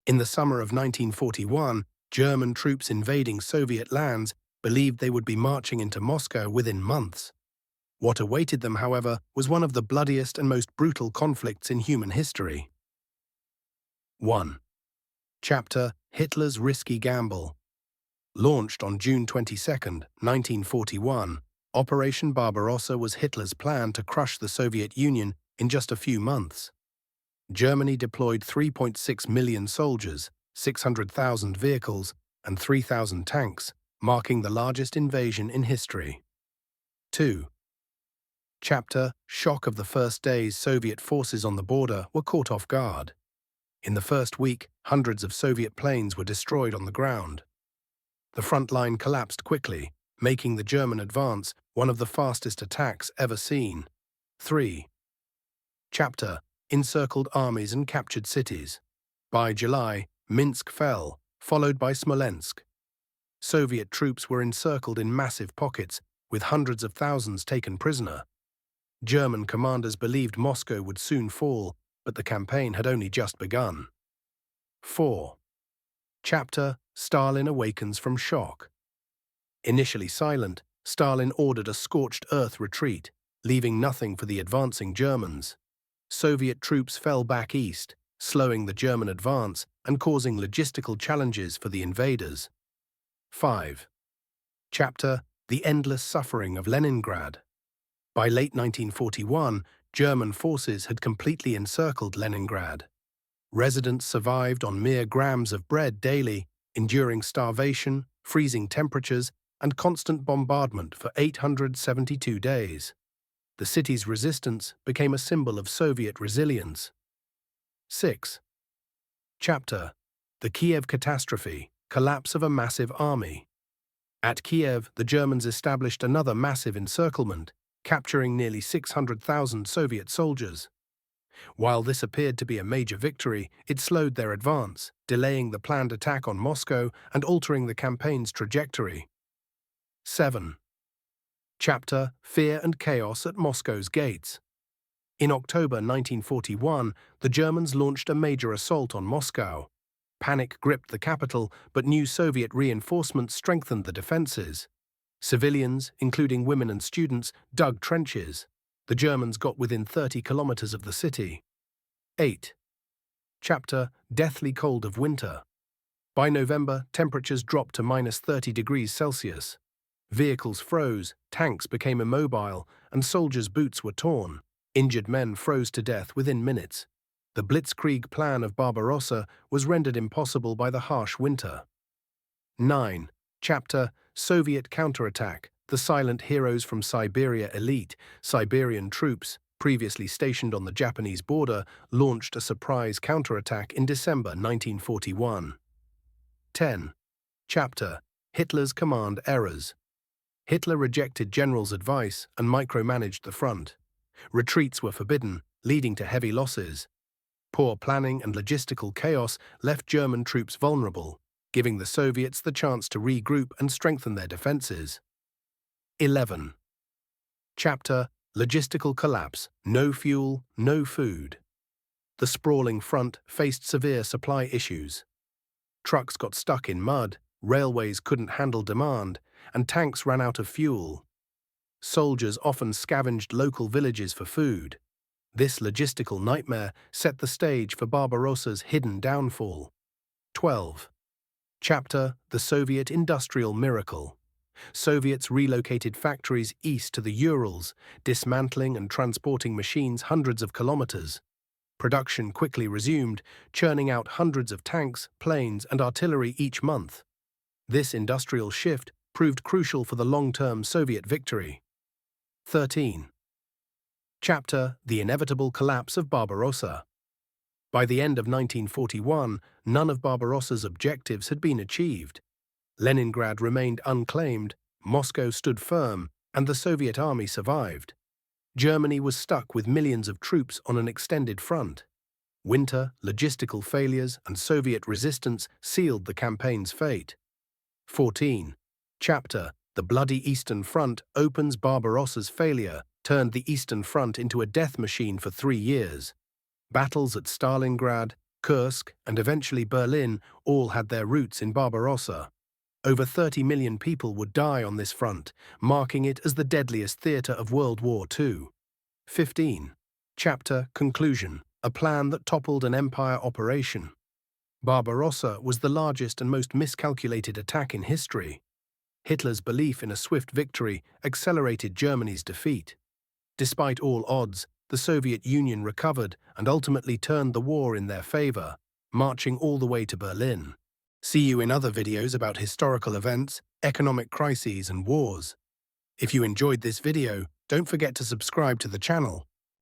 In the summer of 1941, German troops invading Soviet lands believed they would be marching into Moscow within months. What awaited them, however, was one of the bloodiest and most brutal conflicts in human history. 1. Chapter Hitler's Risky Gamble. Launched on June 22, 1941, Operation Barbarossa was Hitler's plan to crush the Soviet Union in just a few months. Germany deployed 3.6 million soldiers, 600,000 vehicles, and 3,000 tanks, marking the largest invasion in history. 2. Chapter Shock of the first days Soviet forces on the border were caught off guard. In the first week, hundreds of Soviet planes were destroyed on the ground. The front line collapsed quickly, making the German advance one of the fastest attacks ever seen. 3. Chapter Encircled armies and captured cities. By July, Minsk fell, followed by Smolensk. Soviet troops were encircled in massive pockets, with hundreds of thousands taken prisoner. German commanders believed Moscow would soon fall, but the campaign had only just begun. 4. Chapter Stalin awakens from shock. Initially silent, Stalin ordered a scorched earth retreat, leaving nothing for the advancing Germans. Soviet troops fell back east, slowing the German advance and causing logistical challenges for the invaders. 5. Chapter The Endless Suffering of Leningrad. By late 1941, German forces had completely encircled Leningrad. Residents survived on mere grams of bread daily, enduring starvation, freezing temperatures, and constant bombardment for 872 days. The city's resistance became a symbol of Soviet resilience. 6. Chapter The Kiev Catastrophe, Collapse of a Massive Army. At Kiev, the Germans established another massive encirclement, capturing nearly 600,000 Soviet soldiers. While this appeared to be a major victory, it slowed their advance, delaying the planned attack on Moscow and altering the campaign's trajectory. 7. Chapter Fear and Chaos at Moscow's Gates. In October 1941, the Germans launched a major assault on Moscow. Panic gripped the capital, but new Soviet reinforcements strengthened the defenses. Civilians, including women and students, dug trenches. The Germans got within 30 kilometers of the city. 8. Chapter Deathly Cold of Winter. By November, temperatures dropped to -30 degrees Celsius. Vehicles froze, tanks became immobile, and soldiers' boots were torn. Injured men froze to death within minutes. The blitzkrieg plan of Barbarossa was rendered impossible by the harsh winter. 9. Chapter Soviet Counterattack. The Silent Heroes from Siberia Elite, Siberian troops, previously stationed on the Japanese border, launched a surprise counterattack in December 1941. 10. Chapter Hitler's Command Errors. Hitler rejected generals' advice and micromanaged the front. Retreats were forbidden, leading to heavy losses. Poor planning and logistical chaos left German troops vulnerable, giving the Soviets the chance to regroup and strengthen their defenses. 11. Chapter Logistical Collapse. No fuel, no food. The sprawling front faced severe supply issues. Trucks got stuck in mud, railways couldn't handle demand, and tanks ran out of fuel. Soldiers often scavenged local villages for food. This logistical nightmare set the stage for Barbarossa's hidden downfall. 12. Chapter The Soviet Industrial Miracle. Soviets relocated factories east to the Urals, dismantling and transporting machines hundreds of kilometers. Production quickly resumed, churning out hundreds of tanks, planes, and artillery each month. This industrial shift proved crucial for the long-term Soviet victory. 13. Chapter The Inevitable Collapse of Barbarossa. By the end of 1941, none of Barbarossa's objectives had been achieved. Leningrad remained unclaimed, Moscow stood firm, and the Soviet army survived. Germany was stuck with millions of troops on an extended front. Winter, logistical failures, and Soviet resistance sealed the campaign's fate. 14. Chapter The Bloody Eastern Front opens Barbarossa's failure, turned the Eastern Front into a death machine for 3 years. Battles at Stalingrad, Kursk, and eventually Berlin all had their roots in Barbarossa. Over 30 million people would die on this front, marking it as the deadliest theatre of World War II. 15. Chapter Conclusion: A plan that toppled an empire operation. Barbarossa was the largest and most miscalculated attack in history. Hitler's belief in a swift victory accelerated Germany's defeat. Despite all odds, the Soviet Union recovered and ultimately turned the war in their favor, marching all the way to Berlin. See you in other videos about historical events, economic crises, and wars. If you enjoyed this video, don't forget to subscribe to the channel.